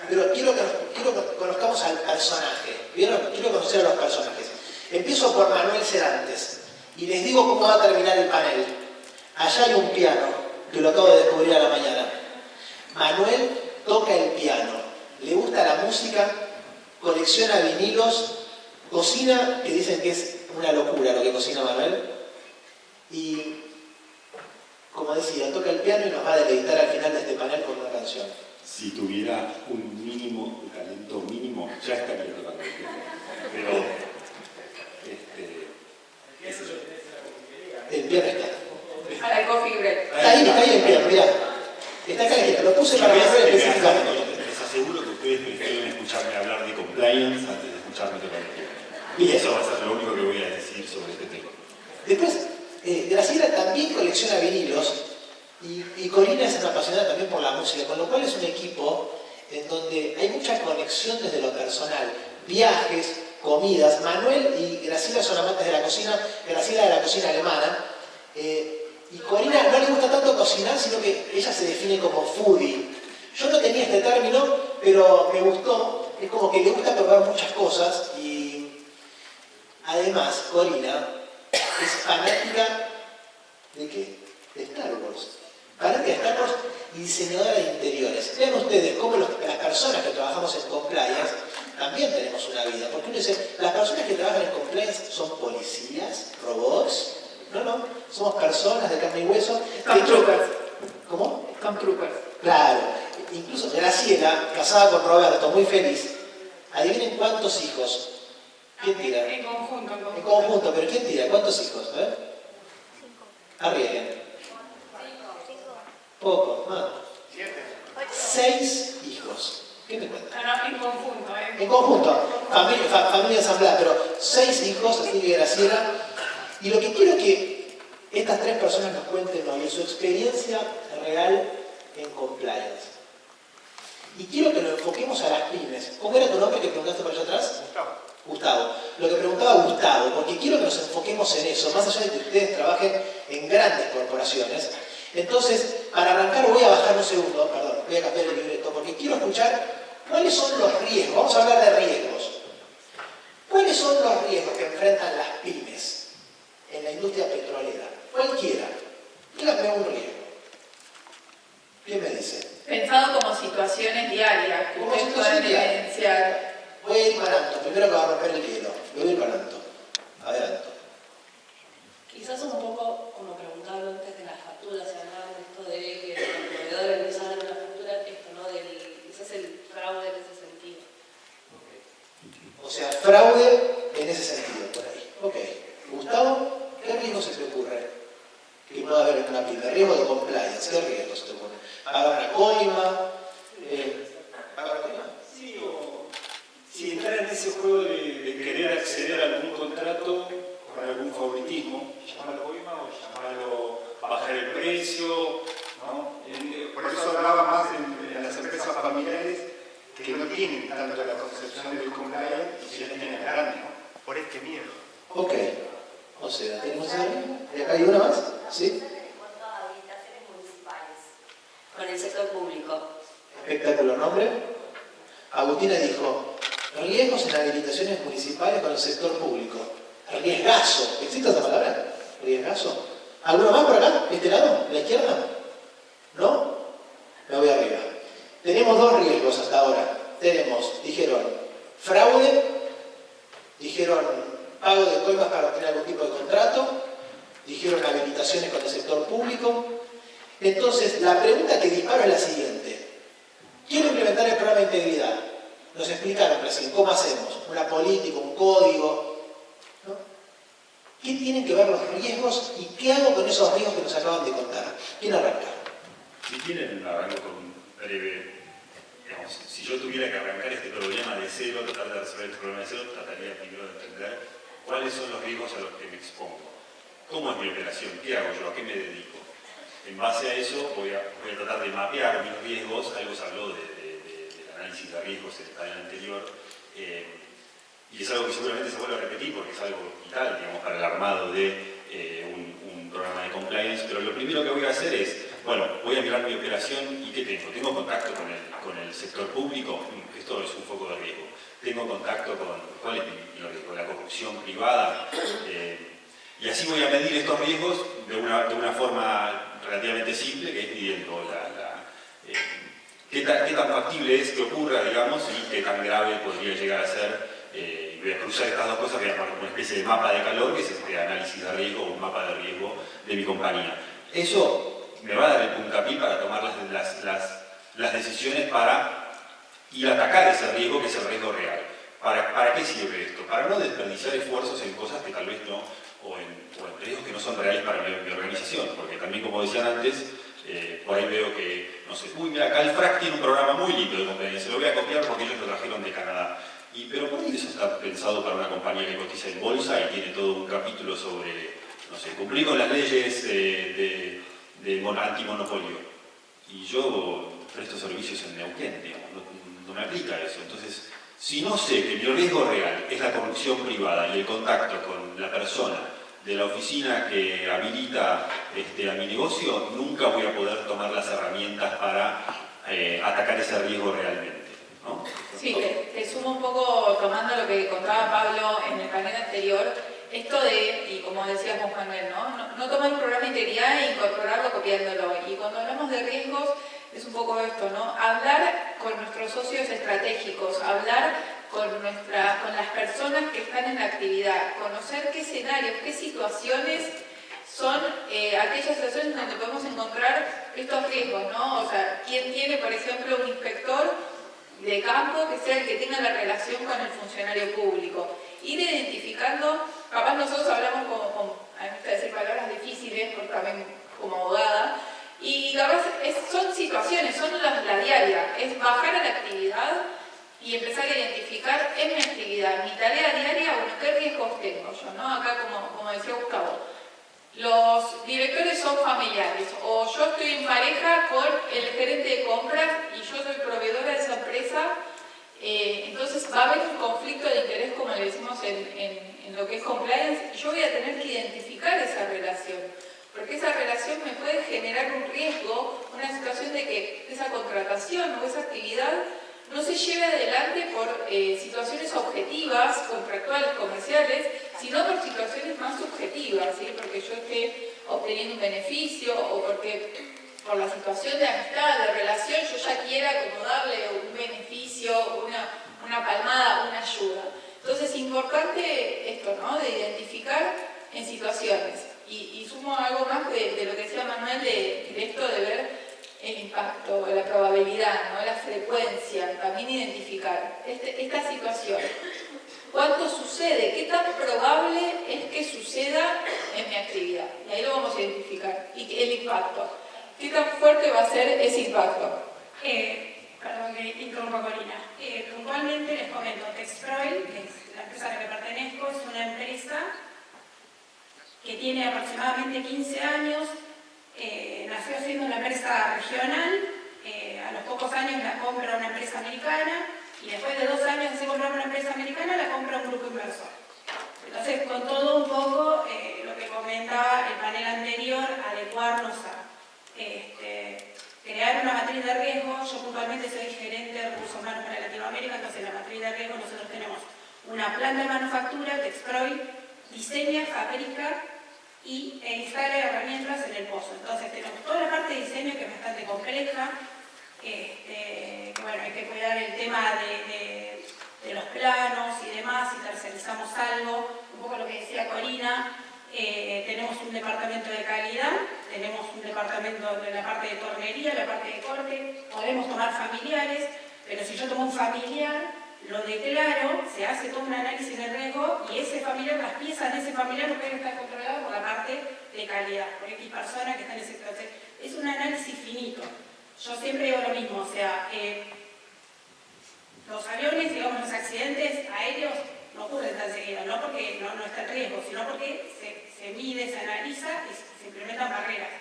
pero quiero que conozcamos al personaje. ¿Vieron? Quiero conocer a los personajes. Empiezo por Manuel Serantes y les digo cómo va a terminar el panel. Allá hay un piano, que lo acabo de descubrir a la mañana. Manuel toca el piano, le gusta la música, colecciona vinilos, cocina, que dicen que es una locura lo que cocina Manuel, y, como decía, toca el piano y nos va a deleitar al final de este panel con una canción. Si tuviera un mínimo, un talento mínimo, ya estaría tocando el piano. Pero, el piano está. Para el coffee break. Está ahí el piano, mirá. Está acá, lo puse para Manuel específicamente. Les aseguro que ustedes prefieren escucharme hablar de compliance antes de escucharme tocar el piano. Bien. Y eso va a ser lo único que voy a decir sobre este tema. Después, Graciela también colecciona vinilos y Corina es una apasionada también por la música, con lo cual es un equipo en donde hay mucha conexión desde lo personal. Viajes, comidas. Manuel y Graciela son amantes de la cocina, Graciela de la cocina alemana. Y Corina no le gusta tanto cocinar, sino que ella se define como foodie. Yo no tenía este término, pero me gustó. Es como que le gusta probar muchas cosas y además Corina es fanática ¿de qué? De Star Wars. Fanática de Star Wars y diseñadora de interiores. Vean ustedes cómo las personas que trabajamos en compliance también tenemos una vida. Porque uno dice, las personas que trabajan en compliance son policías, robots. No, somos personas de carne y hueso. Stormtroopers. ¿Cómo? Stormtroopers. Claro. Incluso Graciela, casada con Roberto, muy feliz. Adivinen cuántos hijos. ¿Quién tira? En conjunto. En conjunto, pero ¿quién tira? ¿Cuántos hijos? Arriesguen. Poco, más. 6 hijos. ¿Qué te cuentas? No, en conjunto, En conjunto. Familia ensamblada, pero 6 hijos, así que Graciela. Y lo que quiero que estas 3 personas nos cuenten hoy es su experiencia real en compliance. Y quiero que lo enfoquemos a las pymes. ¿Cómo era tu nombre que preguntaste por allá atrás? Gustavo. Lo que preguntaba Gustavo, porque quiero que nos enfoquemos en eso, más allá de que ustedes trabajen en grandes corporaciones. Entonces, para arrancar voy a bajar un segundo, perdón, voy a cambiar el libreto, porque quiero escuchar cuáles son los riesgos. Vamos a hablar de riesgos. ¿Cuáles son los riesgos que enfrentan las pymes en la industria petrolera? Cualquiera. Díganme un riesgo. ¿Qué me dice? Pensado como situaciones diarias que Como ustedes situaciones pueden diarias. evidenciar. Voy a ir parando. Primero que va a romper el hielo. Voy a ir parando. Adelanto. Quizás un poco, como preguntaban antes de las facturas, se hablaba de esto de que los proveedores no saben la factura, esto, ¿no? Quizás el fraude en ese sentido. O sea, fraude en ese sentido, por ahí. Ok. Gustavo, ¿qué riesgo se te ocurre? Que pueda haber en una pyme. Riesgo de compliance. ¿Qué riesgo se te ocurre? ¿Pagar una coima? ¿Pagar coima? Sí, o si entrar en ese juego de querer acceder a algún contrato con algún favoritismo, llamarlo coima o llamarlo bajar el precio, ¿no? Por eso hablaba más en las empresas familiares que no tienen tanto la concepción del compliance y ya tienen grande, ¿no? Por este miedo. Ok. O sea, ¿tenemos ahí? ¿Acá hay una más? ¿Sí? En cuanto a habilitaciones municipales, con el sector público. Espectáculo. ¿Nombre? Agustina dijo, riesgos en habilitaciones municipales con el sector público. Riesgazo. ¿Existe esa palabra? Riesgazo. ¿Alguno más por acá? ¿De este lado? ¿De la izquierda? ¿No? Me voy arriba. Tenemos 2 riesgos hasta ahora. Dijeron, fraude, dijeron pago de coimas para obtener algún tipo de contrato, dijeron habilitaciones con el sector público. Entonces, la pregunta que disparo es la siguiente. Quiero implementar el programa de integridad. Nos explicaron recién cómo hacemos, una política, un código, ¿no? ¿Qué tienen que ver los riesgos y qué hago con esos riesgos que nos acaban de contar? ¿Quién arranca? Si quieren, arranco con un breve. Digamos, si yo tuviera que arrancar este problema de cero, tratar de resolver este problema de cero, trataría primero de entender cuáles son los riesgos a los que me expongo. ¿Cómo es mi operación? ¿Qué hago yo? ¿A qué me dedico? En base a eso voy a tratar de mapear mis riesgos. Algo se habló del análisis de riesgos en el panel anterior. Y es algo que seguramente se vuelve a repetir porque es algo vital, digamos, para el armado de un programa de compliance. Pero lo primero que voy a hacer es, bueno, voy a mirar mi operación y ¿qué tengo? Tengo contacto con el sector sector público, esto es un foco de riesgo. Tengo contacto con cuál es mi riesgo, la corrupción privada, y así voy a medir estos riesgos de una forma relativamente simple, que es midiendo qué tan factible es que ocurra, digamos, y qué tan grave podría llegar a ser. Voy a cruzar estas dos cosas, voy a armar una especie de mapa de calor, que es este análisis de riesgo, un mapa de riesgo de mi compañía. Eso me va a dar el puntapié para tomar las decisiones para ir a atacar ese riesgo, que es el riesgo real. ¿Para qué sirve esto? Para no desperdiciar esfuerzos en cosas que tal vez no, o en riesgos que no son reales para mi organización, porque también, como decían antes, por ahí veo que, no sé, uy, mira, Calfrac tiene un programa muy lindo de competencia, lo voy a copiar porque ellos lo trajeron de Canadá. Pero por ahí eso está pensado para una compañía que cotiza en bolsa y tiene todo un capítulo sobre, no sé, cumplir con las leyes de antimonopolio. Y yo presto servicios en Neuquén, digamos, no me aplica eso. Entonces, si no sé que mi riesgo real es la corrupción privada y el contacto con la persona de la oficina que habilita a mi negocio, nunca voy a poder tomar las herramientas para atacar ese riesgo realmente, ¿no? Sí, te sumo un poco tomando lo que contaba Pablo en el panel anterior, esto de, y como decíamos Manuel, no tomar un programa de integridad e incorporarlo copiándolo. Y cuando hablamos de riesgos, es un poco esto, ¿no? Hablar con nuestros socios estratégicos, hablar con las personas que están en la actividad, conocer qué escenarios, qué situaciones son aquellas situaciones donde podemos encontrar estos riesgos, ¿no? O sea, ¿quién tiene, por ejemplo, un inspector de campo que sea el que tenga la relación con el funcionario público? Ir identificando, capaz nosotros hablamos a mí me gusta decir palabras difíciles, porque también como abogada, y capaz son situaciones, son la diaria, es bajar a la actividad y empezar a identificar en mi actividad, mi tarea diaria, bueno, qué riesgos tengo yo, ¿no? Acá, como decía Gustavo, los directores son familiares, o yo estoy en pareja con el gerente de compras y yo soy proveedora de esa empresa, entonces va a haber un conflicto de interés, como le decimos en lo que es compliance, y yo voy a tener que identificar esa relación, porque esa relación me puede generar un riesgo, una situación de que esa contratación o esa actividad no se lleve adelante por situaciones objetivas, contractuales, comerciales, sino por situaciones más subjetivas, ¿sí? Porque yo esté obteniendo un beneficio o porque por la situación de amistad, de relación, yo ya quiera como darle un beneficio, una palmada, una ayuda. Entonces es importante esto, ¿no? De identificar en situaciones. Y sumo algo más de lo que decía Manuel de esto de ver el impacto, la probabilidad, ¿no? La frecuencia, también identificar esta situación. ¿Cuánto sucede? ¿Qué tan probable es que suceda en mi actividad? Y ahí lo vamos a identificar. Y el impacto. ¿Qué tan fuerte va a ser ese impacto? Perdón que interrumpa Corina. Puntualmente les comento, Texproil, que es la empresa a la que pertenezco, es una empresa que tiene aproximadamente 15 años. Nació siendo una empresa regional, a los pocos años la compra una empresa americana y después de 2 años de comprar una empresa americana la compra un grupo inversor. Entonces, con todo un poco lo que comentaba el panel anterior, adecuarnos a crear una matriz de riesgo. Yo puntualmente soy gerente de recursos humanos para Latinoamérica, entonces en la matriz de riesgo nosotros tenemos una planta de manufactura, Texproil, diseña, fabrica e instala herramientas en el pozo. Entonces tenemos toda la parte de diseño que es bastante compleja, que bueno, hay que cuidar el tema de los planos y demás, si tercerizamos algo, un poco lo que decía Corina, tenemos un departamento de calidad, tenemos un departamento de la parte de tornería, la parte de corte, podemos tomar familiares, pero si yo tomo un familiar, lo declaro, se hace todo un análisis de riesgo y ese familiar, las piezas de ese familiar no pueden estar controladas por la parte de calidad, por X personas que están en ese proceso. Es un análisis finito. Yo siempre digo lo mismo, o sea, los aviones, digamos, los accidentes aéreos no ocurren tan seguido, no porque no está en riesgo, sino porque se mide, se analiza y se implementan barreras.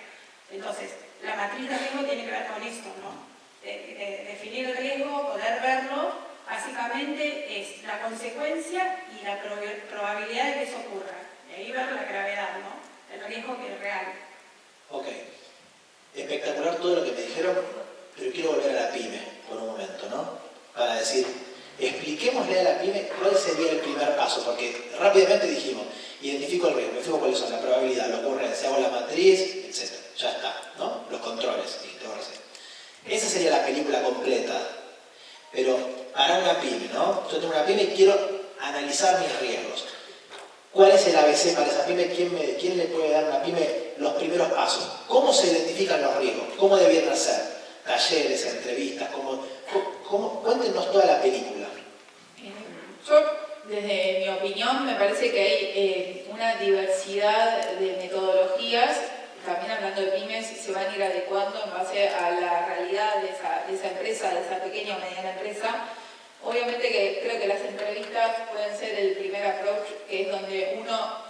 Entonces, la matriz de riesgo tiene que ver con esto, ¿no? Definir el riesgo, poder verlo. Básicamente es la consecuencia y la probabilidad de que eso ocurra. Y ahí ver la gravedad, ¿no? El riesgo que es real. Ok. Espectacular todo lo que me dijeron, pero quiero volver a la pyme por un momento, ¿no? decir, expliquémosle a la pyme cuál sería el primer paso, porque rápidamente dijimos, identifico el riesgo, me fijo cuáles son la probabilidad, la ocurrencia, hago la matriz, etc. Ya está, ¿no? Los controles, dijiste vos recién. Esa sería la película completa. Pero para una pyme, ¿no? Yo tengo una pyme y quiero analizar mis riesgos. ¿Cuál es el ABC para esa pyme? ¿Quién le puede dar a una pyme los primeros pasos? ¿Cómo se identifican los riesgos? ¿Cómo debieran ser? Talleres, entrevistas, cuéntenos toda la película. Yo, desde mi opinión, me parece que hay una diversidad de metodologías. También hablando de pymes, se van a ir adecuando en base a la realidad de esa empresa, de esa pequeña o mediana empresa. Obviamente que creo que las entrevistas pueden ser el primer approach, que es donde uno,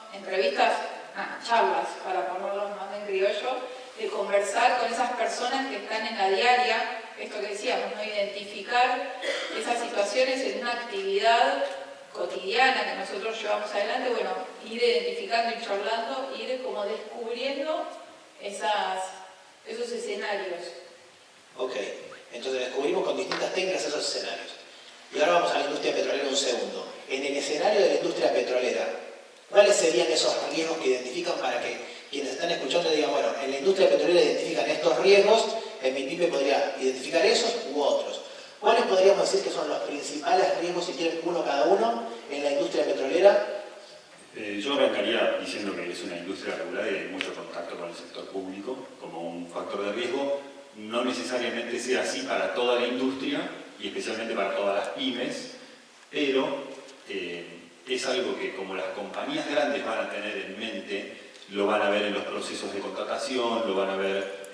charlas, para ponerlo más en criollo, de conversar con esas personas que están en la diaria, esto que decíamos, ¿no? Identificar esas situaciones en una actividad cotidiana que nosotros llevamos adelante, bueno, ir identificando y charlando, ir como descubriendo esos escenarios. Ok, entonces descubrimos con distintas técnicas esos escenarios. Y ahora vamos a la industria petrolera un segundo. En el escenario de la industria petrolera, ¿cuáles serían esos riesgos que identifican para que quienes están escuchando digan, bueno, en la industria petrolera identifican estos riesgos, en mi pyme podría identificar esos u otros? ¿Cuáles podríamos decir que son los principales riesgos, si tienen uno cada uno, en la industria petrolera? Yo arrancaría diciendo que es una industria regulada y hay mucho contacto con el sector público como un factor de riesgo. No necesariamente sea así para toda la industria y especialmente para todas las pymes, pero es algo que como las compañías grandes van a tener en mente, lo van a ver en los procesos de contratación, lo van a ver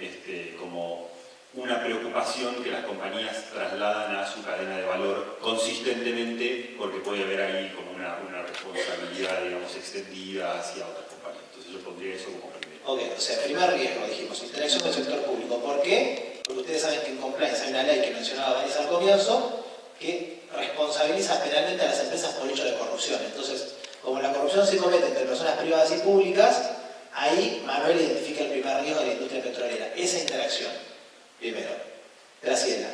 como una preocupación que las compañías trasladan a su cadena de valor consistentemente, porque puede haber ahí como una responsabilidad, digamos, extendida hacia otras compañías. Entonces yo pondría eso como primero. Ok, o sea, primer riesgo, dijimos, interacción con el sector público. ¿Por qué? Porque ustedes saben que en compliance hay una ley que mencionaba Vanessa al comienzo, que responsabiliza penalmente a las empresas por hecho de corrupción. Entonces, como la corrupción se comete entre personas privadas y públicas, ahí Manuel identifica el primer riesgo de la industria petrolera, esa interacción. Primero. Graciela.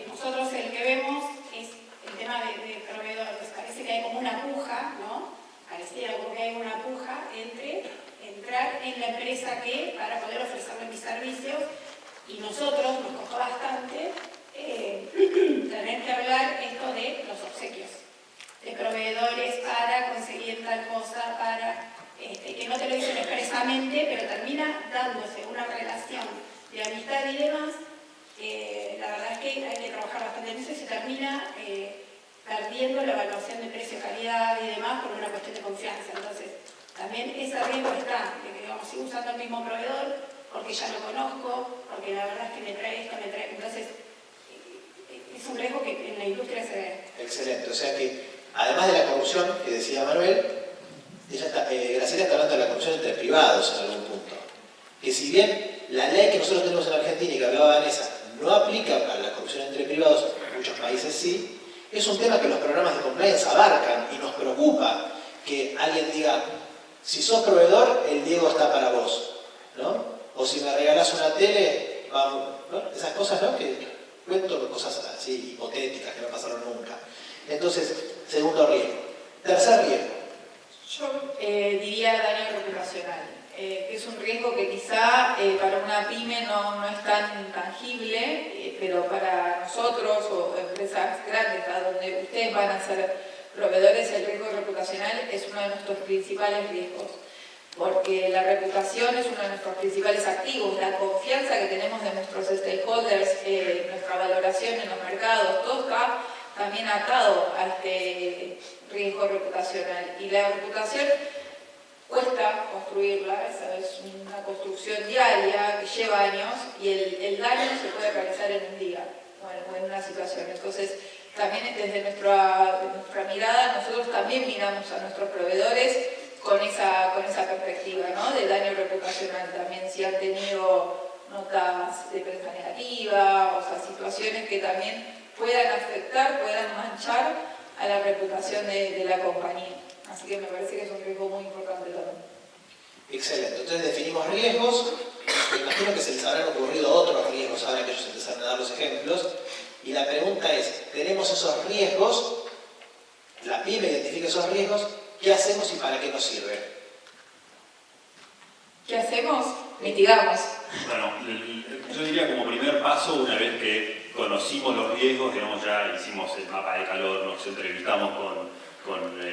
Nosotros el que vemos es el tema de proveedores. Parece que hay como una puja, ¿no? Pareciera como que hay una puja entre entrar en la empresa que, para poder ofrecerle mis servicios, y nosotros nos costó bastante tener que hablar esto de los obsequios, de proveedores para conseguir tal cosa, para que no te lo dicen expresamente, pero termina dándose una relación de amistad y demás. La verdad es que hay que trabajar bastante en eso y se termina perdiendo la evaluación de precio-calidad y demás por una cuestión de confianza. Entonces, también ese riesgo está, de que digamos, sigo usando el mismo proveedor porque ya lo conozco, porque la verdad es que me trae esto, me trae... Entonces, es un riesgo que en la industria se ve. Excelente, o sea que, además de la corrupción que decía Manuel, Graciela está hablando de la corrupción entre privados en algún punto. Que si bien la ley que nosotros tenemos en Argentina y que hablaba Vanessa no aplica a la corrupción entre privados, en muchos países sí, es un tema que los programas de compliance abarcan y nos preocupa que alguien diga, si sos proveedor, el Diego está para vos, ¿no? O si me regalás una tele, vamos, ¿no? Esas cosas, ¿no? Que cuento cosas así hipotéticas que no pasaron nunca. Entonces, segundo riesgo. Tercer riesgo. Yo diría daño reputacional, que es un riesgo que quizá para una pyme no es tan tangible, pero para nosotros o empresas grandes, a donde ustedes van a ser proveedores, el riesgo reputacional es uno de nuestros principales riesgos, porque la reputación es uno de nuestros principales activos, la confianza que tenemos de nuestros stakeholders, nuestra valoración en los mercados, todo está también atado a este riesgo reputacional. Y la reputación cuesta construirla, esa es una construcción diaria que lleva años y el daño se puede realizar en un día o en una situación. Entonces, también desde nuestra mirada, nosotros también miramos a nuestros proveedores con esa perspectiva, ¿no? De daño reputacional. También si han tenido notas de prensa negativa, o sea, situaciones que también puedan afectar, puedan manchar a la reputación de la compañía. Así que me parece que es un riesgo muy importante también. Excelente. Entonces definimos riesgos. Me imagino que se les habrán ocurrido otros riesgos ahora que ellos empezaron a dar los ejemplos. Y la pregunta es, ¿tenemos tenemos esos riesgos, la pyme identifica esos riesgos, ¿qué hacemos y para qué nos sirve? ¿Qué hacemos? Mitigamos. Bueno, yo diría como primer paso, una vez que conocimos los riesgos, digamos, ya hicimos el mapa de calor, nos entrevistamos con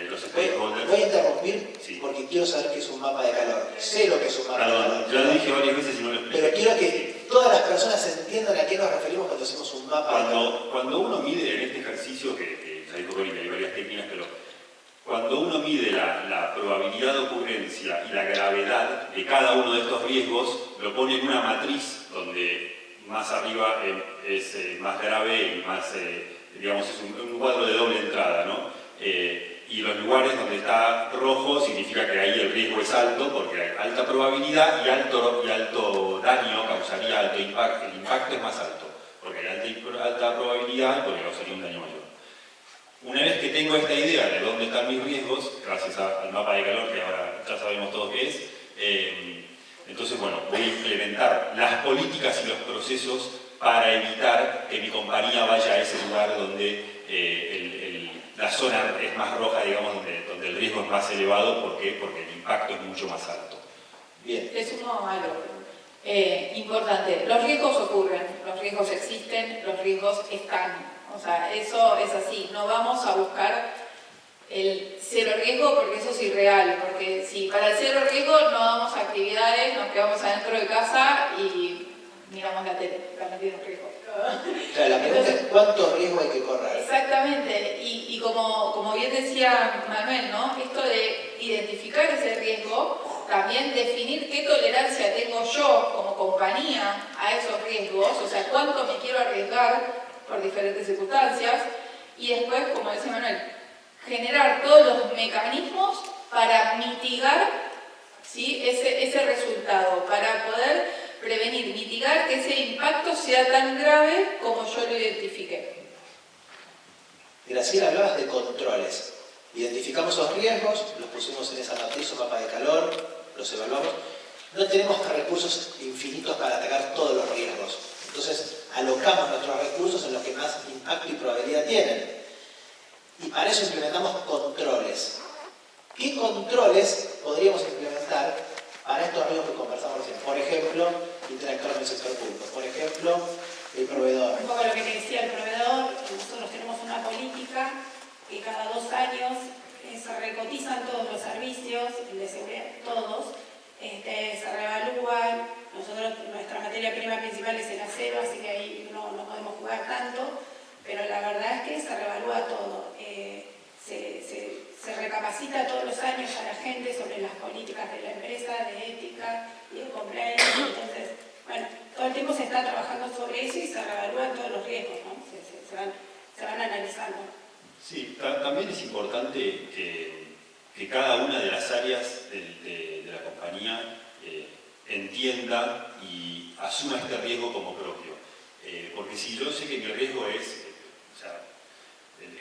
los stakeholders. Voy a interrumpir Sí. porque quiero saber qué es un mapa de calor. Sé lo que es un mapa de Perdón, calor. ya lo dije varias veces y no lo expliqué. Pero quiero que todas las personas entiendan a qué nos referimos cuando decimos un mapa de calor. Cuando uno mide en este ejercicio, que ya dijo Corina, hay varias técnicas, pero cuando uno mide la probabilidad de ocurrencia y la gravedad de cada uno de estos riesgos, lo pone en una matriz donde más arriba es más grave y más, digamos, es un cuadro de doble entrada, ¿no? Y los lugares donde está rojo significa que ahí el riesgo es alto, porque hay alta probabilidad y alto daño causaría alto impacto. El impacto es más alto, porque hay alta probabilidad y porque causaría un daño mayor. Una vez que tengo esta idea de dónde están mis riesgos, gracias al mapa de calor que ahora ya sabemos todos qué es, entonces, bueno, voy a implementar las políticas y los procesos para evitar que mi compañía vaya a ese lugar donde la zona es más roja, digamos, donde el riesgo es más elevado. ¿Por qué? Porque el impacto es mucho más alto. Bien. Le sumo algo importante. Los riesgos ocurren, los riesgos existen, los riesgos están. O sea, eso es así. No vamos a buscar el cero riesgo porque eso es irreal. Porque si para el cero riesgo no damos actividades, nos quedamos adentro de casa y miramos la tele. Realmente tiene un riesgo. O sea, la pregunta es cuánto riesgo hay que correr. Exactamente, y como bien decía Manuel, ¿no? Esto de identificar ese riesgo, también definir qué tolerancia tengo yo como compañía a esos riesgos, o sea, cuánto me quiero arriesgar por diferentes circunstancias, y después, como decía Manuel, generar todos los mecanismos para mitigar, ¿sí?, ese resultado, para poder prevenir, mitigar que ese impacto sea tan grave como yo lo identifique. Graciela, hablabas de controles. Identificamos los riesgos, los pusimos en esa matriz o mapa de calor, los evaluamos. No tenemos recursos infinitos para atacar todos los riesgos. Entonces, alocamos nuestros recursos en los que más impacto y probabilidad tienen. Y para eso implementamos controles. ¿Qué controles podríamos implementar para estos riesgos que conversamos recién? Por ejemplo, interactuar con el sector público. Por ejemplo, el proveedor. Un poco lo que te decía el proveedor, nosotros tenemos una política que cada 2 años se recotizan todos los servicios, el de seguridad, todos, se reevalúan. Nosotros, nuestra materia prima principal es el acero, así que ahí no podemos jugar tanto, pero la verdad es que se reevalúa todo. Se recapacita todos los años a la gente sobre las políticas de la empresa, de ética y de compliance. Entonces, bueno, todo el tiempo se está trabajando sobre eso y se reevalúan todos los riesgos, ¿no? Se van analizando. Sí, también es importante que cada una de las áreas de la compañía entienda y asuma este riesgo como propio. Porque si yo sé que mi riesgo es,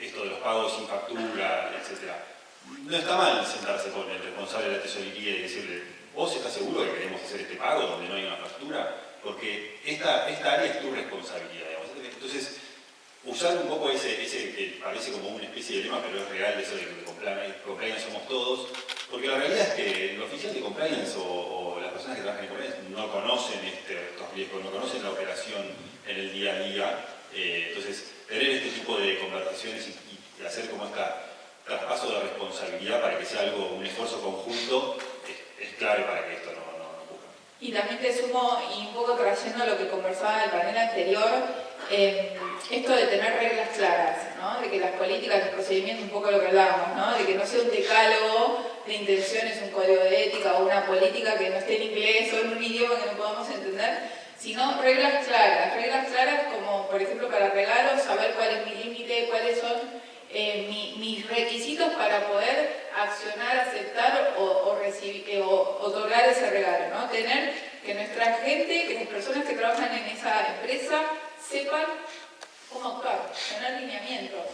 esto de los pagos sin factura, etc., no está mal sentarse con el responsable de la tesorería y decirle: ¿vos estás seguro que queremos hacer este pago donde no hay una factura? Porque esta área es tu responsabilidad, digamos. Entonces, usar un poco ese que parece como una especie de lema, pero es real, eso de que compliance somos todos, porque la realidad es que el oficial de compliance o las personas que trabajan en compliance no conocen estos riesgos, no conocen la operación en el día a día. Entonces, tener este tipo de conversaciones y hacer como este traspaso de responsabilidad para que sea un esfuerzo conjunto es clave para que esto no ocurra. Y también te sumo, y un poco trayendo lo que conversaba en el panel anterior, esto de tener reglas claras, ¿no? De que las políticas, los procedimientos, un poco lo que hablábamos, ¿no? De que no sea un decálogo de intenciones, un código de ética o una política que no esté en inglés o en un idioma que no podamos entender, sino reglas claras como, por ejemplo, para regalos, saber cuál es mi límite, cuáles son mis requisitos para poder accionar, aceptar o recibir, o otorgar ese regalo, ¿no? Tener que nuestra gente, que las personas que trabajan en esa empresa sepan cómo actuar, tener lineamientos.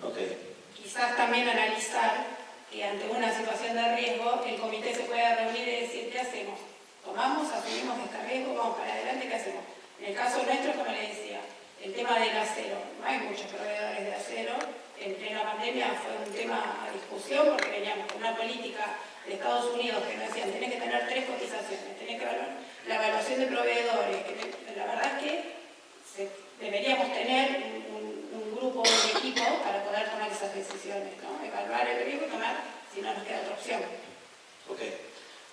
Okay. Quizás también analizar que ante una situación de riesgo el comité se pueda reunir y decir: ¿qué hacemos? ¿Tomamos, asumimos este riesgo, vamos para adelante, qué hacemos? En el caso nuestro, como les decía, el tema del acero, no hay mucha pandemia fue un tema a discusión porque veníamos con una política de Estados Unidos que nos decían tenés que tener 3 cotizaciones, tenés que evaluar la evaluación de proveedores, la verdad es que deberíamos tener un grupo, un equipo para poder tomar esas decisiones, ¿no? Evaluar el riesgo y tomar, si no nos queda otra opción. Ok.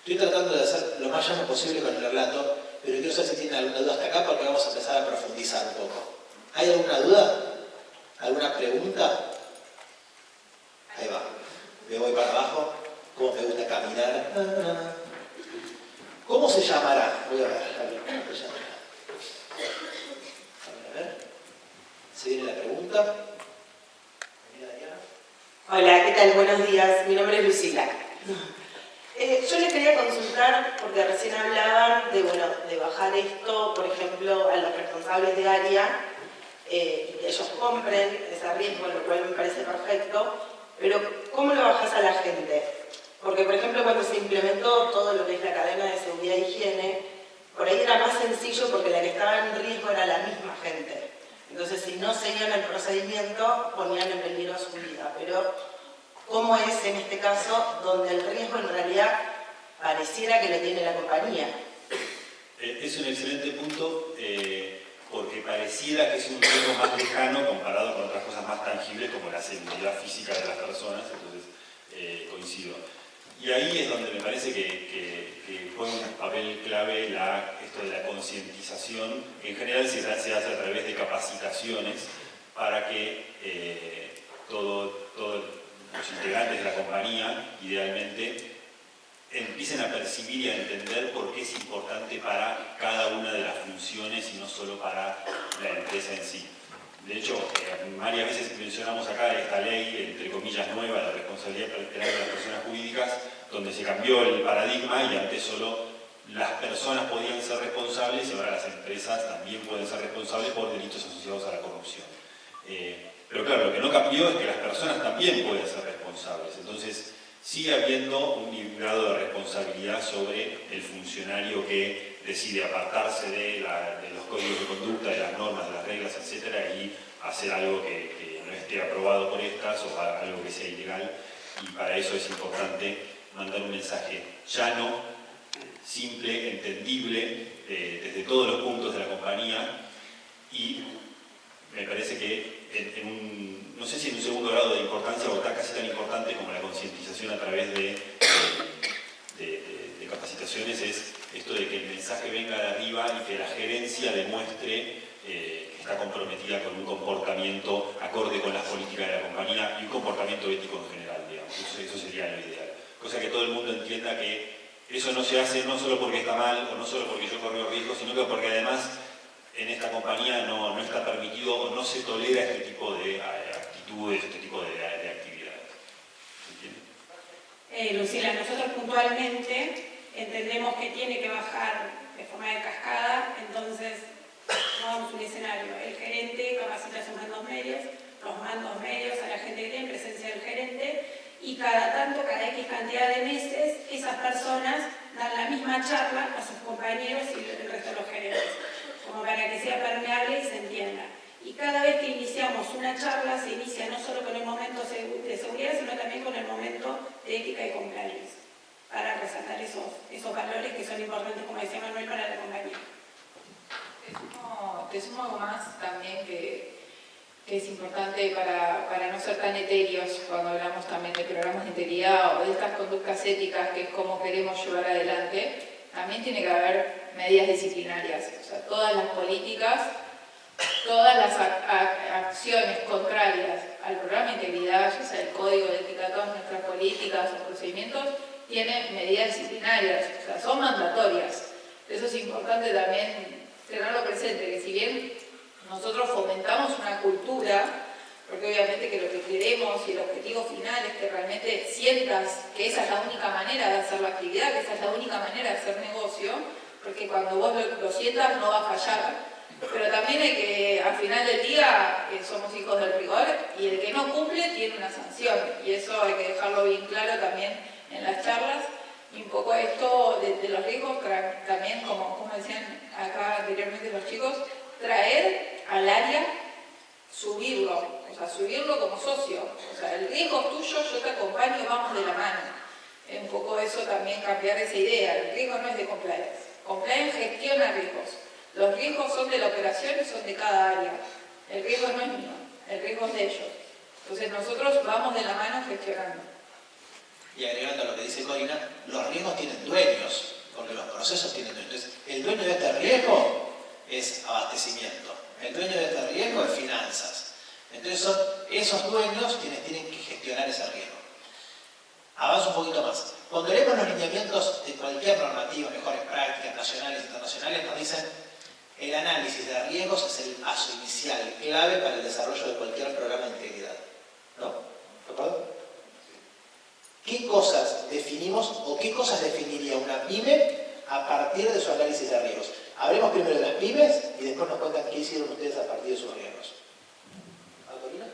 Estoy tratando de hacer lo más llano posible con el relato, pero quiero saber si tienen alguna duda hasta acá porque vamos a empezar a profundizar un poco. ¿Hay alguna duda? ¿Alguna pregunta? Ahí va. Me voy para abajo. ¿Cómo me gusta caminar? ¿Cómo se llamará? Voy a ver. ¿Cómo se llamará? A ver. ¿Se viene la pregunta? Mira, Diana. Hola, ¿qué tal? Buenos días. Mi nombre es Lucila. Yo les quería consultar, porque recién hablaban de bajar esto, por ejemplo, a los responsables de área, que ellos compren ese riesgo, lo cual me parece perfecto, pero ¿cómo lo bajás a la gente? Porque, por ejemplo, cuando se implementó todo lo que es la cadena de seguridad e higiene, por ahí era más sencillo porque la que estaba en riesgo era la misma gente. Entonces, si no seguían el procedimiento, ponían en peligro su vida. Pero ¿cómo es en este caso donde el riesgo en realidad pareciera que lo tiene la compañía? Es un excelente punto porque pareciera que es un riesgo más lejano comparado con otras cosas más tangibles como la seguridad física de las personas, entonces coincido. Y ahí es donde me parece que juega un papel clave esto de la concientización, que en general se hace a través de capacitaciones para que todos los integrantes de la compañía, idealmente, empiecen a percibir y a entender por qué es importante para cada una de las funciones y no solo para la empresa en sí. De hecho, varias veces mencionamos acá esta ley, entre comillas, nueva de responsabilidad penal de las personas jurídicas, donde se cambió el paradigma y antes solo las personas podían ser responsables y ahora las empresas también pueden ser responsables por delitos asociados a la corrupción. Pero claro, lo que no cambió es que las personas también pueden ser responsables. Entonces, sigue habiendo un grado de responsabilidad sobre el funcionario que decide apartarse de los códigos de conducta, de las normas, de las reglas, etc. y hacer algo que no esté aprobado por estas o algo que sea ilegal. Y para eso es importante mandar un mensaje llano, simple, entendible, desde todos los puntos de la compañía. Y me parece que no sé si en un segundo grado de importancia o está casi tan importante como la concientización a través de capacitaciones, es esto de que el mensaje venga de arriba y que la gerencia demuestre que está comprometida con un comportamiento acorde con las políticas de la compañía y un comportamiento ético en general, digamos. Eso sería lo ideal. Cosa que todo el mundo entienda que eso no se hace no solo porque está mal o no solo porque yo corro riesgo, sino que porque además en esta compañía no está permitido o no se tolera este tipo de actitudes, este tipo de actividades. ¿Entiendes? Lucila, nosotros puntualmente entendemos que tiene que bajar de forma de cascada, entonces tomamos un escenario. El gerente capacita a sus mandos medios, los mandos medios a la gente que tiene presencia del gerente, y cada tanto, cada X cantidad de meses, esas personas dan la misma charla a sus compañeros y el resto de los gerentes, como para que sea permeable y se entienda. Y cada vez que iniciamos una charla, se inicia no solo con el momento de seguridad, sino también con el momento de ética y compliance, para resaltar esos valores que son importantes, como decía Manuel, para la compañía. Te sumo algo más también que es importante para no ser tan etéreos cuando hablamos también de programas de integridad o de estas conductas éticas, que es cómo queremos llevar adelante. También tiene que haber medidas disciplinarias, o sea, todas las políticas, todas las acciones contrarias al programa de integridad, ya sea el código de ética, todas nuestras políticas o procedimientos, tienen medidas disciplinarias, o sea, son mandatorias. Eso es importante también tenerlo presente, que si bien nosotros fomentamos una cultura, porque obviamente que lo que queremos y el objetivo final es que realmente sientas que esa es la única manera de hacer la actividad, que esa es la única manera de hacer negocio, porque cuando vos lo sientas no va a fallar, pero también hay que, al final del día, somos hijos del rigor y el que no cumple tiene una sanción, y eso hay que dejarlo bien claro también en las charlas. Y un poco esto de los riesgos, también, como decían acá anteriormente los chicos, traer al área subirlo, o sea, subirlo como socio. O sea, el riesgo es tuyo, yo te acompaño, vamos de la mano. Es un poco eso también, cambiar esa idea. El riesgo no es de compliance. Compliance gestiona riesgos. Los riesgos son de la operación y son de cada área. El riesgo no es mío, el riesgo es de ellos. Entonces nosotros vamos de la mano gestionando. Y agregando a lo que dice Corina, los riesgos tienen dueños, porque los procesos tienen dueños. Entonces, el dueño de este riesgo es abastecimiento, el dueño de este riesgo es finanzas. Entonces son esos dueños quienes tienen que gestionar ese riesgo. Avanzo un poquito más. Cuando leemos los lineamientos de cualquier normativa, mejores prácticas nacionales e internacionales, nos dicen el análisis de riesgos es el paso inicial, clave para el desarrollo de cualquier programa de integridad. ¿No? ¿De acuerdo? ¿Qué cosas definimos o qué cosas definiría una pyme a partir de su análisis de riesgos? Hablemos primero de las pymes y después nos cuentan qué hicieron ustedes a partir de sus riesgos. ¿Corina?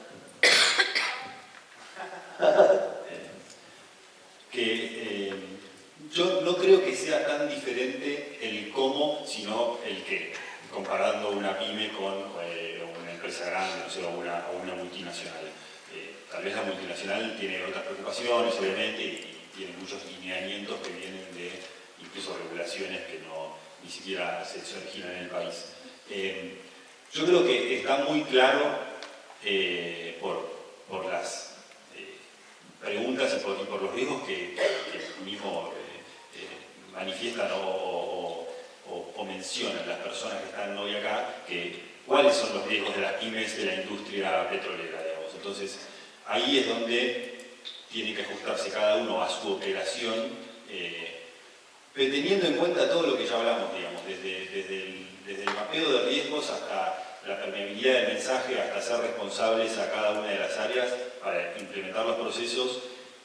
Yo no creo que sea tan diferente el cómo, sino el qué, comparando una pyme con una empresa grande, no sé, o una multinacional. Tal vez la multinacional tiene otras preocupaciones, obviamente, y tiene muchos lineamientos que vienen de incluso regulaciones que ni siquiera se originan en el país. Yo creo que está muy claro por las preguntas y por los riesgos que mismo manifiestan o mencionan las personas que están hoy acá, cuáles son los riesgos de las pymes de la industria petrolera, digamos. Entonces, ahí es donde tiene que ajustarse cada uno a su operación, pero teniendo en cuenta todo lo que ya hablamos, digamos, desde el mapeo de riesgos hasta la permeabilidad del mensaje, hasta ser responsables a cada una de las áreas para implementar los procesos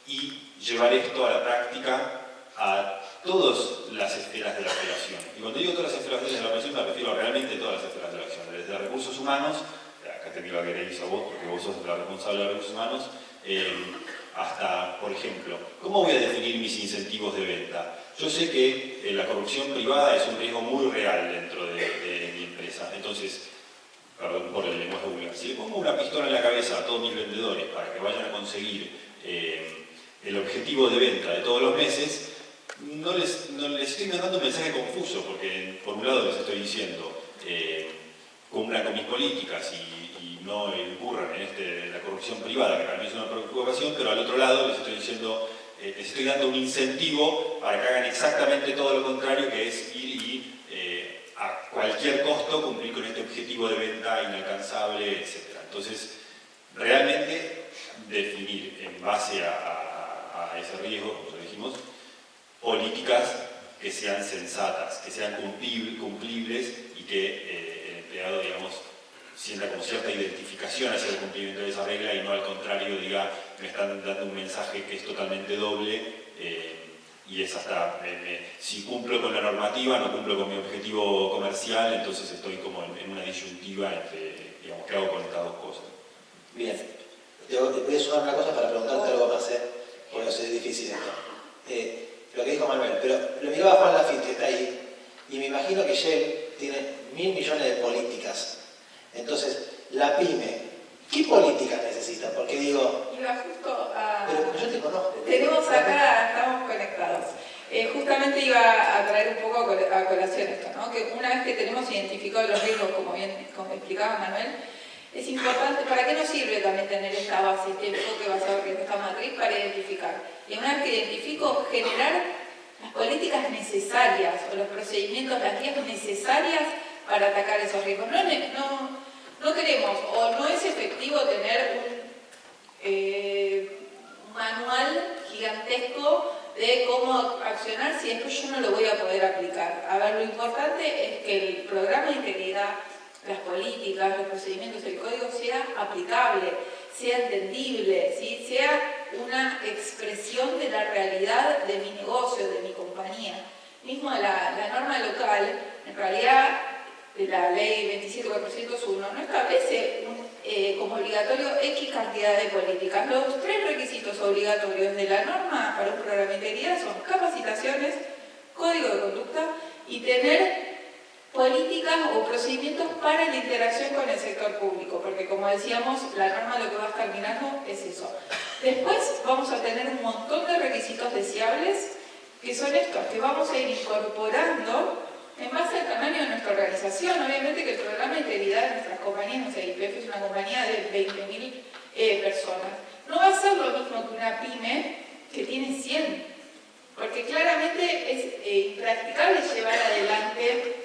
y llevar esto a la práctica a todas las esferas de la operación. Y cuando digo todas las esferas de la operación me refiero a realmente todas las esferas de la acción, desde recursos humanos, acá te digo a queréis a vos porque vos sos la responsable de recursos humanos, hasta, por ejemplo, ¿cómo voy a definir mis incentivos de venta? Yo sé que la corrupción privada es un riesgo muy real dentro de mi empresa, entonces, perdón por el lenguaje vulgar, si le pongo una pistola en la cabeza a todos mis vendedores para que vayan a conseguir el objetivo de venta de todos los meses, no les estoy mandando un mensaje confuso, porque por un lado les estoy diciendo cumplan con mis políticas y no incurran en la corrupción privada, que para mí es una preocupación, pero al otro lado les estoy diciendo, les estoy dando un incentivo para que hagan exactamente todo lo contrario, que es ir y a cualquier costo cumplir con este objetivo de venta inalcanzable, etc. Entonces, realmente definir en base a ese riesgo, como ya dijimos, políticas que sean sensatas, que sean cumplibles y que el empleado, digamos, sienta como cierta identificación hacia el cumplimiento de esa regla y no al contrario diga, me están dando un mensaje que es totalmente doble y es hasta, si cumplo con la normativa, no cumplo con mi objetivo comercial, entonces estoy como en una disyuntiva entre, digamos, ¿qué hago con estas dos cosas? Bien, te voy a sumar una cosa para preguntarte algo más, porque es difícil esto. Lo que dijo Manuel, pero lo miraba Juan Lafitte, que está ahí, y me imagino que Shell tiene 1.000 millones de políticas. Entonces, la pyme, ¿qué políticas necesita? Porque digo... Iba justo a... Pero porque yo te conozco. Tenemos acá, estamos conectados. Justamente iba a traer un poco a colación esto, ¿no? Que una vez que tenemos identificados los riesgos, como explicaba Manuel, es importante, ¿para qué nos sirve también tener esta base, este enfoque basado en riesgo, esta matriz? Para identificar. Y una vez que identifico, generar las políticas necesarias o los procedimientos, las guías necesarias para atacar esos riesgos. No queremos o no es efectivo tener un manual gigantesco de cómo accionar si después yo no lo voy a poder aplicar. A ver, lo importante es que el programa de integridad, las políticas, los procedimientos, el código sea aplicable, sea entendible, ¿sí? Sea una expresión de la realidad de mi negocio, de mi compañía. Mismo la norma local, en realidad la ley 27401 no establece como obligatorio X cantidad de políticas. Los 3 requisitos obligatorios de la norma para un programa de integridad son capacitaciones, código de conducta y tener políticas o procedimientos para la interacción con el sector público, porque como decíamos, la norma lo que va a estar mirando es eso. Después vamos a tener un montón de requisitos deseables, que son estos, que vamos a ir incorporando en base al tamaño de nuestra organización. Obviamente que el programa de integridad de nuestras compañías, no sé, YPF es una compañía de 20.000 personas. No va a ser lo mismo que una pyme que tiene 100, porque claramente es impracticable llevar adelante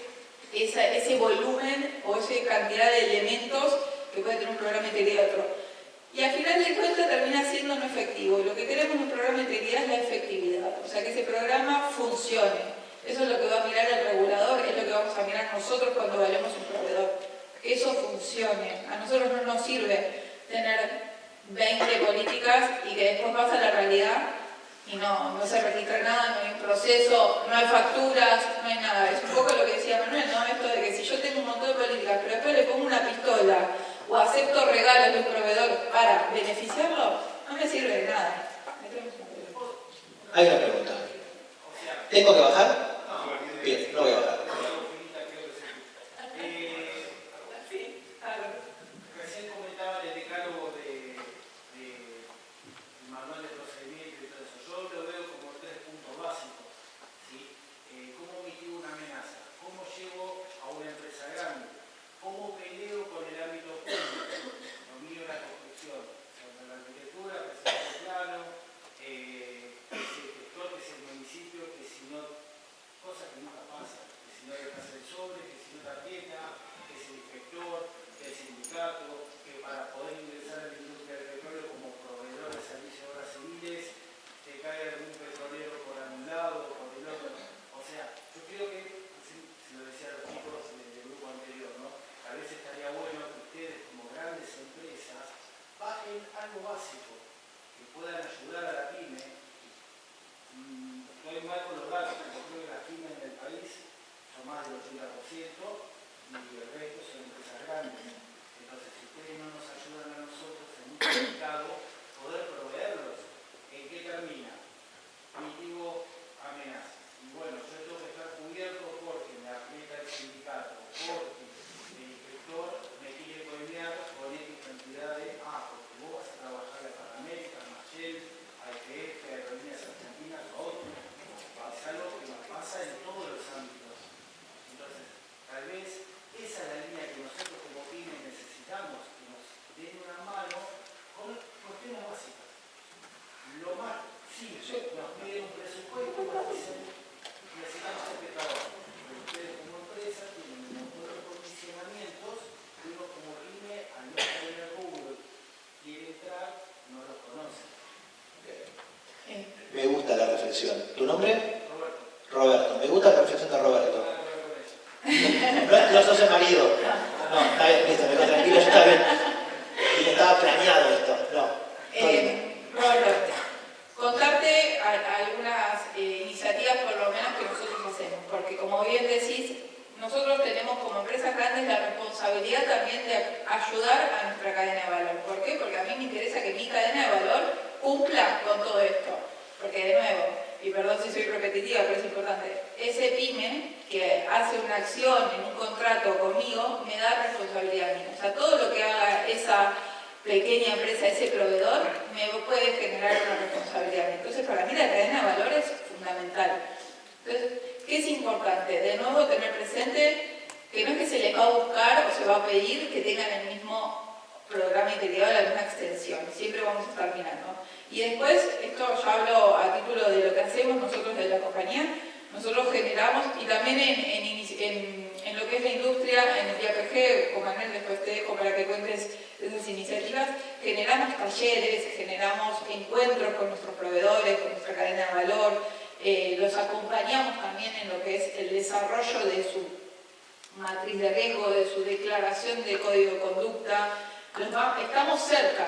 ese volumen o esa cantidad de elementos que puede tener un programa de integridad de otro. Y al final de cuentas termina siendo no efectivo. Lo que queremos en un programa de integridad es la efectividad, o sea, que ese programa funcione. Eso es lo que va a mirar el regulador, es lo que vamos a mirar nosotros cuando evaluemos un proveedor. Que eso funcione. A nosotros no nos sirve tener 20 políticas y que después pasa la realidad y no se registra nada, no hay un proceso, no hay facturas, no hay nada. Es un poco lo que decía Manuel, ¿no? Esto de que si yo tengo un montón de políticas, pero después le pongo una pistola o acepto regalos de un proveedor para beneficiarlo, no me sirve de nada. Hay una pregunta. ¿Tengo que bajar? Bien, no voy a bajar. Recién comentaba el decálogo de manual de procedimiento y todo eso. Yo lo veo como 3 puntos básicos. ¿Sí? ¿Cómo mitigo una amenaza? ¿Cómo llevo a una empresa grande? ¿Cómo peleo con el ámbito público? Lo mío es la construcción. Sobre la arquitectura, presentación de plano, que es el gestor, que es el municipio, que si no, cosas que nunca pasan, que si no dejas el sobre, que si no tarjeta, que es el inspector, que es el sindicato, que para poder ingresar a la industria del petróleo como proveedor de servicios de obras civiles, te cae algún petrolero por algún lado o por el otro. O sea, yo creo que, si lo decía a los chicos del grupo anterior, ¿no? A veces estaría bueno que ustedes como grandes empresas bajen algo básico que puedan ayudar a la pyme. No hay mal con los datos, pero creo que las pymes en el país son más del 80% y el resto son empresas grandes. Entonces, si ustedes no nos ayudan a nosotros en un mercado, poder proveerlos, ¿en qué termina? Mitigo amenazas. Y bueno, yo tengo que estar cubierto porque me aprieta el sindicato, porque el inspector me quiere coimear con X cantidad de porque vos vas a trabajar para América, Machel, a IPF, a Aerolíneas Argentinas, a otros. Es algo que nos pasa en todos los ámbitos. Entonces, tal vez esa es la línea que nosotros como pymes necesitamos, que nos den una mano con cuestiones básicas. Lo más simple, nos piden un presupuesto y nos dicen, necesitamos este trabajo. Pero ustedes como empresa tienen un montón de condicionamientos que uno como pyme, al no saber el rubro, quiere entrar, no los conoce. Me gusta la reflexión. ¿Tu nombre? Roberto. Me gusta la reflexión de Roberto. No sos el marido. No, está bien, listo, me quedo tranquilo, yo está bien. Y estaba planeado esto. No. Roberto, contarte algunas iniciativas por lo menos que nosotros hacemos, porque como bien decís, nosotros tenemos como empresas grandes la responsabilidad también de ayudar a nuestra cadena de valor. ¿Por qué? Porque a mí me interesa que mi cadena de valor cumpla con todo esto. Porque de nuevo, y perdón si soy repetitiva, pero es importante, ese pyme que hace una acción en un contrato conmigo me da responsabilidad mía. O sea, todo lo que haga esa pequeña empresa, ese proveedor, me puede generar una responsabilidad mía. Entonces, para mí la cadena de valor es fundamental. Entonces, ¿qué es importante? De nuevo, tener presente que no es que se les va a buscar o se va a pedir que tengan el mismo programa integrado, la misma extensión. Siempre vamos a estar mirando. Y después, esto ya hablo a título de lo que hacemos nosotros de la compañía, nosotros generamos, y también en lo que es la industria, en el IAPG, con Manuel después te dejo para que cuentes esas iniciativas, generamos talleres, generamos encuentros con nuestros proveedores, con nuestra cadena de valor, los acompañamos también en lo que es el desarrollo de su matriz de riesgo, de su declaración de código de conducta, estamos cerca.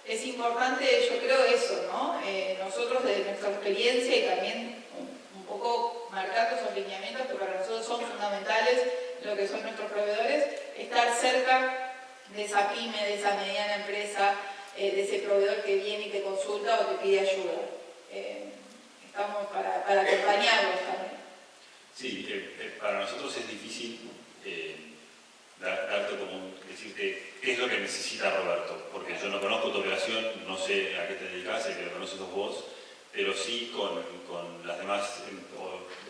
Es importante, yo creo eso, ¿no? Nosotros desde nuestra experiencia y también un poco marcando esos lineamientos que para nosotros son fundamentales, lo que son nuestros proveedores, estar cerca de esa pyme, de esa mediana empresa, de ese proveedor que viene y te consulta o te pide ayuda. Estamos para acompañarlos también. Sí, para nosotros es difícil darte decirte qué es lo que necesita Roberto, porque yo no conozco tu operación, no sé a qué te dedicas, el que lo conoces sos vos, pero sí con las demás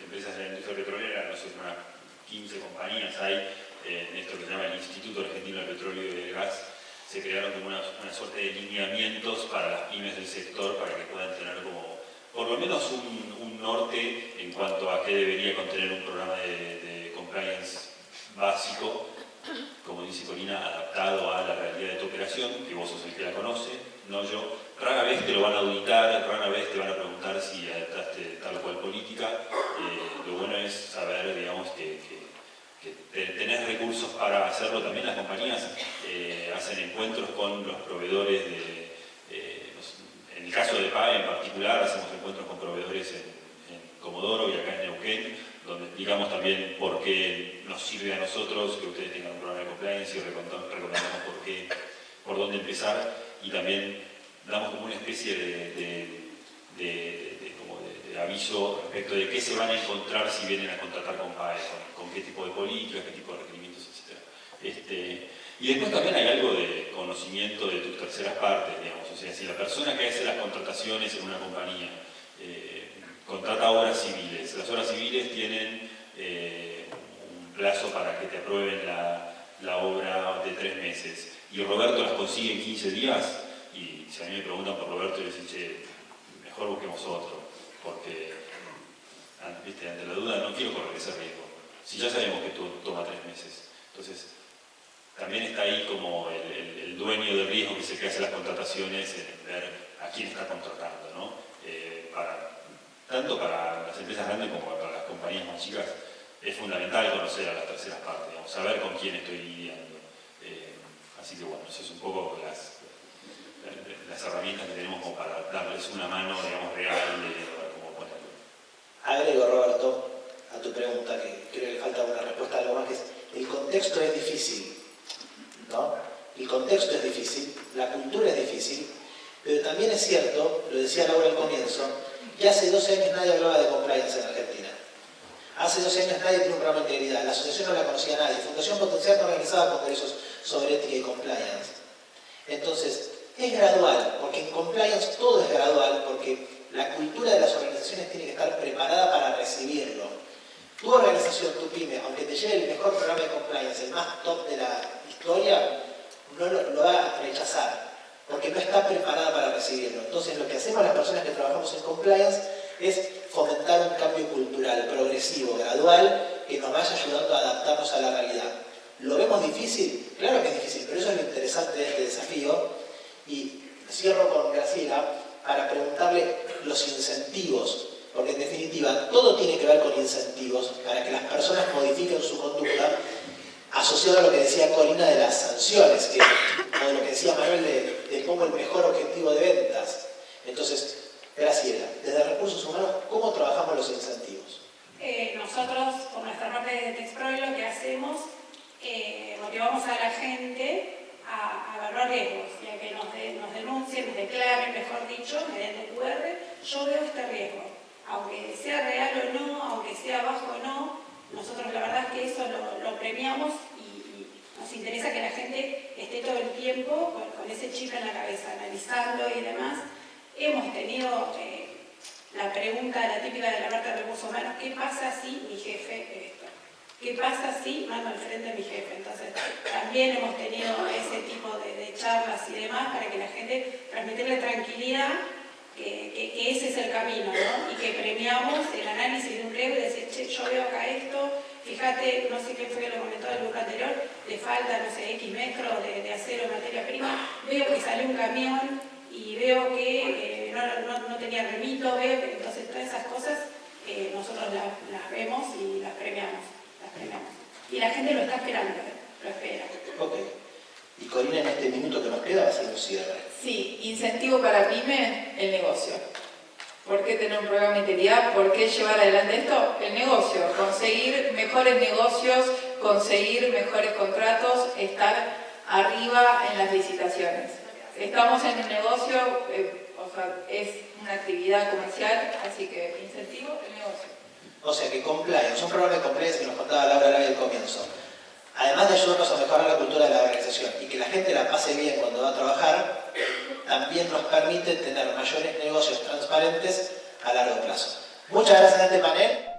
empresas de la industria petrolera, no sé, unas 15 compañías hay en esto que se llama el Instituto Argentino del Petróleo y del Gas. Se crearon como una suerte de lineamientos para las pymes del sector para que puedan tener como por lo menos un norte en cuanto a qué debería contener un programa de compliance básico, como dice Corina, adaptado a la realidad de tu operación, que vos sos el que la conoce, no yo. Rara vez te lo van a auditar, rara vez te van a preguntar si adaptaste tal o cual política. Lo bueno es saber, digamos, que tenés recursos para hacerlo. También las compañías hacen encuentros con los proveedores en el caso de PAE en particular, hacemos encuentros con proveedores en Comodoro y acá en Neuquén, donde explicamos también por qué nos sirve a nosotros que ustedes tengan un programa de compliance y recomendamos por dónde empezar, y también damos como una especie de aviso respecto de qué se van a encontrar si vienen a contratar con PAE, con qué tipo de políticas, qué tipo de requerimientos, etc. Y después también hay algo de conocimiento de tus terceras partes, digamos. O sea, si la persona que hace las contrataciones en una compañía contrata obras civiles, las obras civiles tienen un plazo para que te aprueben la obra de 3 meses, y Roberto las consigue en 15 días, y si a mí me preguntan por Roberto, yo les digo, che, mejor busquemos otro, porque ante la duda no quiero correr ese riesgo. Si ya sabemos que toma 3 meses. Entonces, también está ahí como el dueño del riesgo que se hace las contrataciones, en ver a quién está contratando, ¿no? Tanto para las empresas grandes como para las compañías más chicas, es fundamental conocer a las terceras partes, digamos, saber con quién estoy lidiando. Así que bueno, eso es un poco las herramientas que tenemos como para darles una mano, digamos, real de cómo ponerlo. Agrego, Roberto, a tu pregunta, que creo que le falta una respuesta a algo más, que es, el contexto es difícil, ¿no? El contexto es difícil, la cultura es difícil, pero también es cierto, lo decía Laura al comienzo, que hace 12 años nadie hablaba de compliance en Argentina. Hace 12 años nadie tiene un programa de integridad, la asociación no la conocía nadie, Fundación Potencial no organizaba congresos sobre ética y compliance. Entonces, es gradual, porque en compliance todo es gradual, porque la cultura de las organizaciones tiene que estar preparada para recibirlo. Tu organización, tu pyme, aunque te lleve el mejor programa de compliance, el más top de la historia, no lo va a rechazar, porque no está preparada para recibirlo. Entonces, lo que hacemos las personas que trabajamos en compliance es fomentar un cambio cultural progresivo, gradual, que nos vaya ayudando a adaptarnos a la realidad. ¿Lo vemos difícil? Claro que es difícil, pero eso es lo interesante de este desafío. Y cierro con Graciela para preguntarle los incentivos, porque en definitiva todo tiene que ver con incentivos para que las personas modifiquen su conducta, asociado a lo que decía Corina de las sanciones, o de lo que decía Manuel de pongo el mejor objetivo de ventas. Entonces, Graciela, desde Recursos Humanos, ¿cómo trabajamos los incentivos? Nosotros, por nuestra parte de Texproy, lo que hacemos, motivamos a la gente a evaluar riesgos y a que nos denuncien, nos declaren, mejor dicho, mediante QR, yo veo este riesgo. Aunque sea real o no, aunque sea bajo o no, nosotros la verdad es que eso lo premiamos y nos interesa que la gente esté todo el tiempo con ese chip en la cabeza, analizando y demás. Hemos tenido la pregunta, la típica de la parte de Recursos Humanos, ¿qué pasa si mi jefe esto? ¿Qué pasa si mando al frente a mi jefe? Entonces, también hemos tenido ese tipo de charlas y demás para que la gente, transmitirle tranquilidad, que ese es el camino, ¿no? Y que premiamos el análisis de un riesgo y decir, che, yo veo acá esto, fíjate, no sé quién fue que lo comentó del grupo anterior, le falta, no sé, X metros de acero en materia prima, veo que salió un camión y veo que no tenía remito, veo que, entonces todas esas cosas nosotros las vemos y las premiamos. Y la gente lo está esperando, lo espera. Ok. Y Corina, en este minuto que nos queda, va a ser un cierre. Sí, incentivo para pyme, el negocio. ¿Por qué tener un programa de integridad? ¿Por qué llevar adelante esto? El negocio, conseguir mejores negocios, conseguir mejores contratos, estar arriba en las licitaciones. Estamos en un negocio, o sea, es una actividad comercial, así que incentivo el negocio. O sea que compliance, un programa de compliance que nos contaba Laura Arabia al comienzo, además de ayudarnos a mejorar la cultura de la organización y que la gente la pase bien cuando va a trabajar, también nos permite tener mayores negocios transparentes a largo plazo. Muchas gracias a este panel.